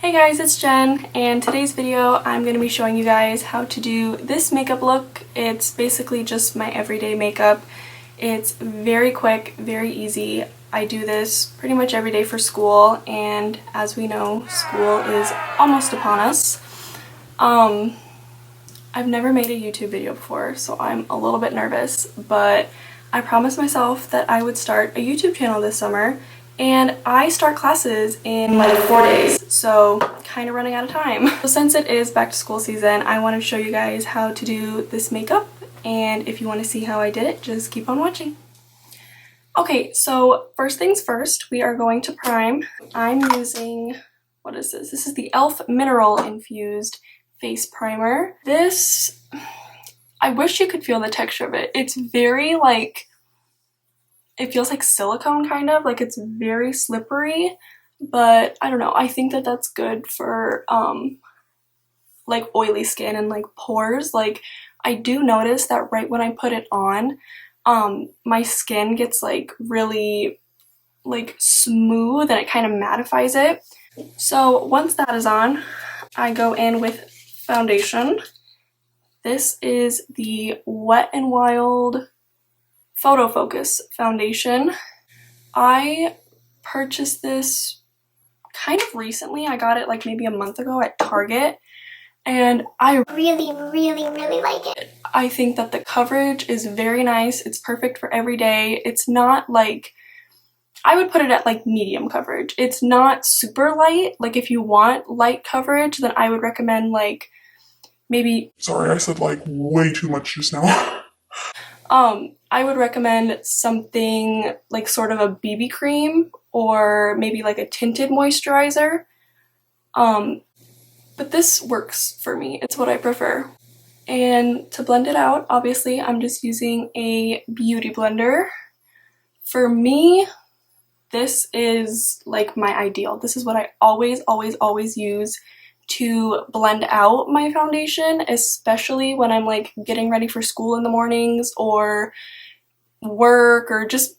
Hey guys, it's Jen, and today's video I'm going to be showing you guys how to do this makeup look. It's basically just my everyday makeup. It's very quick, very easy. I do this pretty much every day for school, and as we know, school is almost upon us. I've never made a YouTube video before, so I'm a little bit nervous, but I promised myself that I would start a YouTube channel this summer. And I start classes in like 4 days, so kind of running out of time. So since it is back to school season, I want to show you guys how to do this makeup. And if you want to see how I did it, just keep on watching. Okay, so first things first, we are going to prime. I'm using, what is this? This is the E.L.F. Mineral Infused Face Primer. This, I wish you could feel the texture of it. It's very like, it feels like silicone kind of, like it's very slippery, but I don't know, I think that that's good for like oily skin and like pores. Like I do notice that right when I put it on, my skin gets like really like smooth and it kind of mattifies it. So once that is on, I go in with foundation. This is the Wet n Wild PhotoFocus foundation. I purchased this kind of recently. I got it like maybe a month ago at Target, and I really like it. I think that the coverage is very nice. It's perfect for every day. It's not like, I would put it at like medium coverage. It's not super light. Like if you want light coverage, then I would recommend like maybe, sorry, I said like way too much just now. I would recommend something like sort of a BB cream or maybe like a tinted moisturizer. But this works for me. It's what I prefer. And to blend it out, obviously, I'm just using a beauty blender. For me, this is like my ideal. This is what I always use to blend out my foundation, especially when I'm like getting ready for school in the mornings or work or just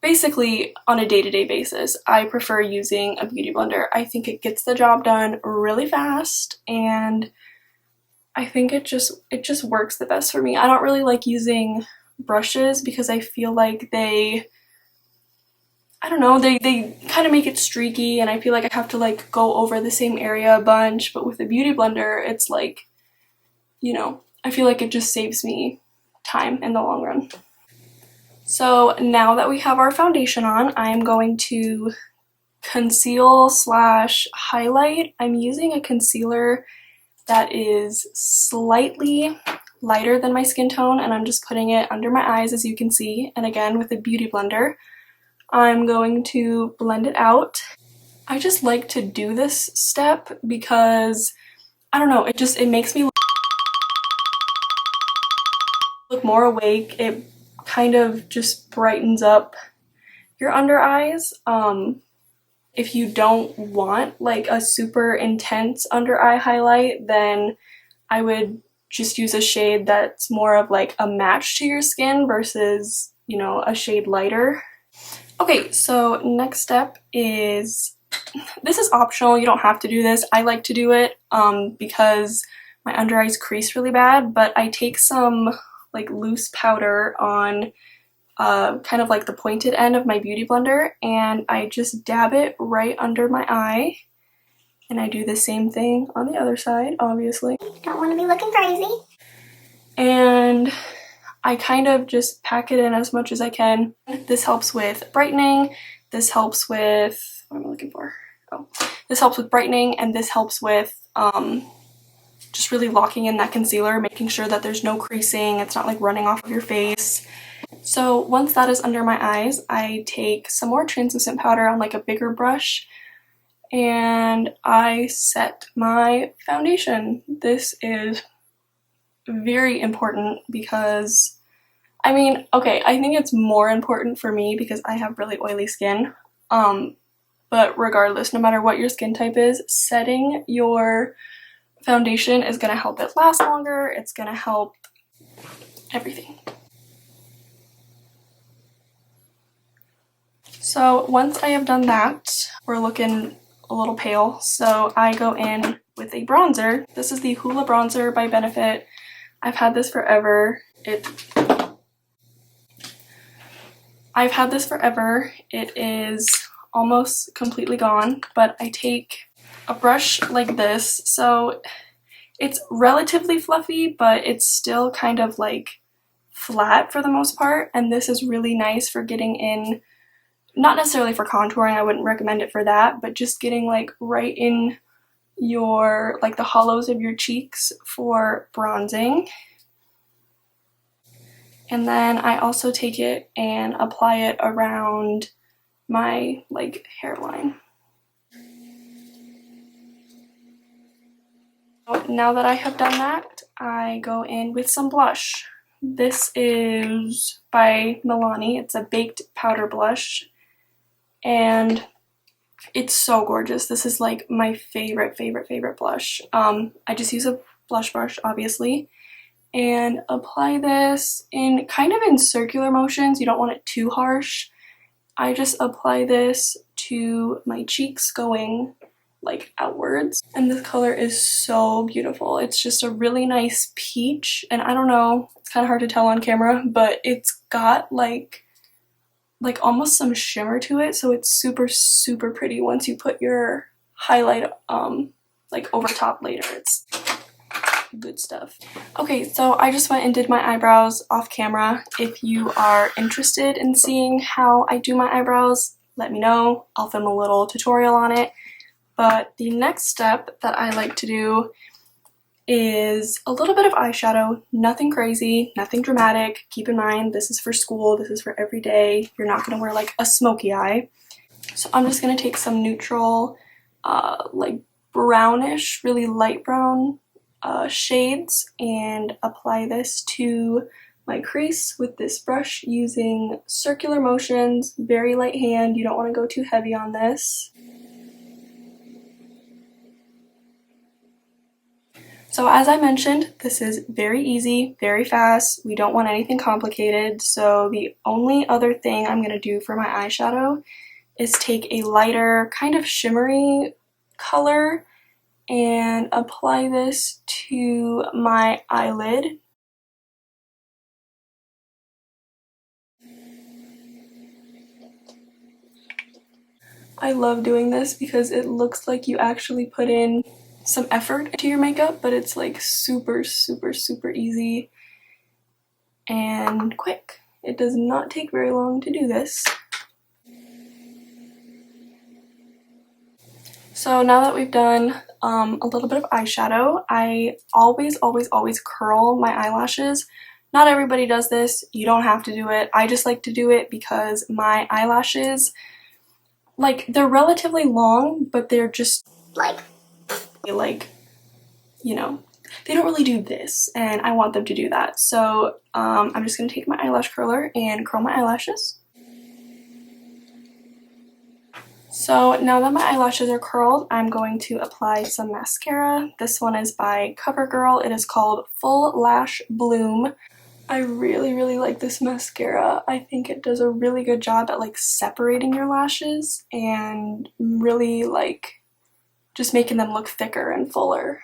basically on a day-to-day basis. I prefer using a beauty blender. I think it gets the job done really fast, and I think it just works the best for me. I don't really like using brushes because I feel like they kind of make it streaky, and I feel like I have to like go over the same area a bunch. But with a beauty blender, it's like, you know, I feel like it just saves me time in the long run. So now that we have our foundation on, I'm going to conceal slash highlight. I'm using a concealer that is slightly lighter than my skin tone, and I'm just putting it under my eyes, as you can see. And again, with a beauty blender, I'm going to blend it out. I just like to do this step because, I don't know, it makes me look more awake. It kind of just brightens up your under eyes. If you don't want like a super intense under eye highlight, then I would just use a shade that's more of like a match to your skin versus, you know, a shade lighter. Okay, so next step is, this is optional, you don't have to do this. I like to do it because my under eyes crease really bad, but I take some like loose powder on kind of like the pointed end of my beauty blender, and I just dab it right under my eye, and I do the same thing on the other side, obviously. Don't want to be looking crazy. And I kind of just pack it in as much as I can. This helps with brightening, this helps with, what am I looking for? Oh, this helps with brightening, and this helps with just really locking in that concealer, making sure that there's no creasing, it's not like running off of your face. So once that is under my eyes, I take some more translucent powder on like a bigger brush, and I set my foundation. This is very important because, I mean, okay, I think it's more important for me because I have really oily skin. But regardless, no matter what your skin type is, setting your foundation is going to help it last longer. It's going to help everything. So once I have done that, we're looking a little pale, so I go in with a bronzer. This is the Hoola bronzer by Benefit. I've had this forever. I've had this forever. It is almost completely gone, but I take a brush like this. So it's relatively fluffy, but it's still kind of like flat for the most part. And this is really nice for getting in, not necessarily for contouring, I wouldn't recommend it for that, but just getting like right in your, like the hollows of your cheeks for bronzing. And then I also take it and apply it around my like hairline. Now that I have done that, I go in with some blush. This is by Milani. It's a baked powder blush, and it's so gorgeous. This is like my favorite blush. I just use a blush brush, obviously, and apply this in kind of in circular motions. You don't want it too harsh. I just apply this to my cheeks going like outwards, and this color is so beautiful. It's just a really nice peach, and I don't know, it's kind of hard to tell on camera, but it's got like almost some shimmer to it, so it's super pretty once you put your highlight like over top later. It's good stuff. Okay, so I just went and did my eyebrows off camera. If you are interested in seeing how I do my eyebrows, let me know. I'll film a little tutorial on it. But the next step that I like to do is a little bit of eyeshadow. Nothing crazy, nothing dramatic. Keep in mind, this is for school, this is for every day. You're not going to wear like a smoky eye. So I'm just going to take some neutral, like brownish, really light brown shades and apply this to my crease with this brush using circular motions, very light hand. You don't want to go too heavy on this. So as I mentioned, this is very easy, very fast. We don't want anything complicated. So the only other thing I'm going to do for my eyeshadow is take a lighter, kind of shimmery color and apply this to my eyelid. I love doing this because it looks like you actually put in some effort into your makeup, but it's like super easy and quick. It does not take very long to do this. So now that we've done a little bit of eyeshadow, I always curl my eyelashes. Not everybody does this. You don't have to do it. I just like to do it because my eyelashes, like, they're relatively long, but they're just like, you know, they don't really do this, and I want them to do that. So I'm just going to take my eyelash curler and curl my eyelashes. So now that my eyelashes are curled, I'm going to apply some mascara. This one is by Covergirl. It is called Full Lash Bloom. I really like this mascara. I think it does a really good job at like separating your lashes and really like just making them look thicker and fuller.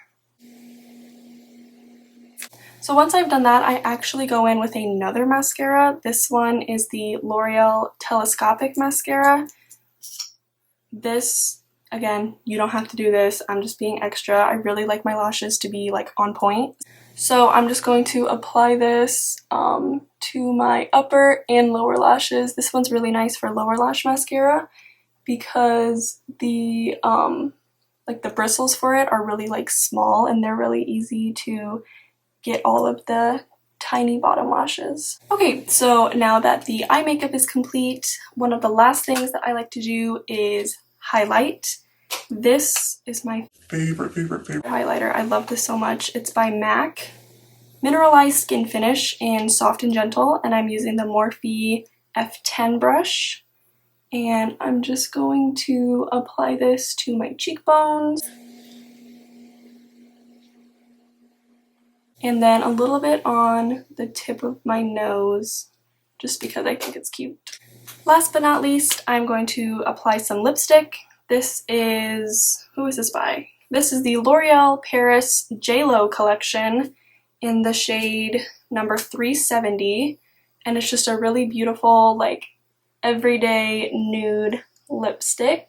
So once I've done that, I actually go in with another mascara. This one is the L'Oreal Telescopic mascara. This, again, you don't have to do this. I'm just being extra. I really like my lashes to be like on point. So I'm just going to apply this to my upper and lower lashes. This one's really nice for lower lash mascara because the like the bristles for it are really like small and they're really easy to get all of the tiny bottom lashes. Okay, so now that the eye makeup is complete, one of the last things that I like to do is highlight. This is my favorite highlighter. I love this so much. It's by MAC. Mineralize Skin Finish in Soft and Gentle, and I'm using the Morphe F10 brush. And I'm just going to apply this to my cheekbones. And then a little bit on the tip of my nose, just because I think it's cute. Last but not least, I'm going to apply some lipstick. This is, who is this by? This is the L'Oreal Paris JLo collection in the shade number 370, and it's just a really beautiful, like, everyday nude lipstick.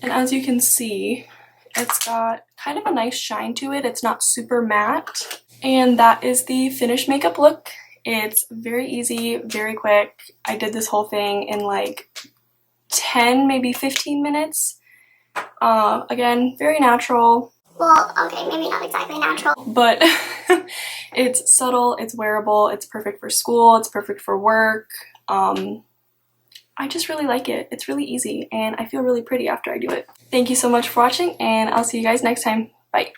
And as you can see, it's got kind of a nice shine to it. It's not super matte. And that is the finished makeup look. It's very easy, very quick. I did this whole thing in like 10, maybe 15 minutes. Again, very natural. Well, okay, maybe not exactly natural. But it's subtle, it's wearable, it's perfect for school, it's perfect for work. I just really like it. It's really easy and I feel really pretty after I do it. Thank you so much for watching and I'll see you guys next time. Bye.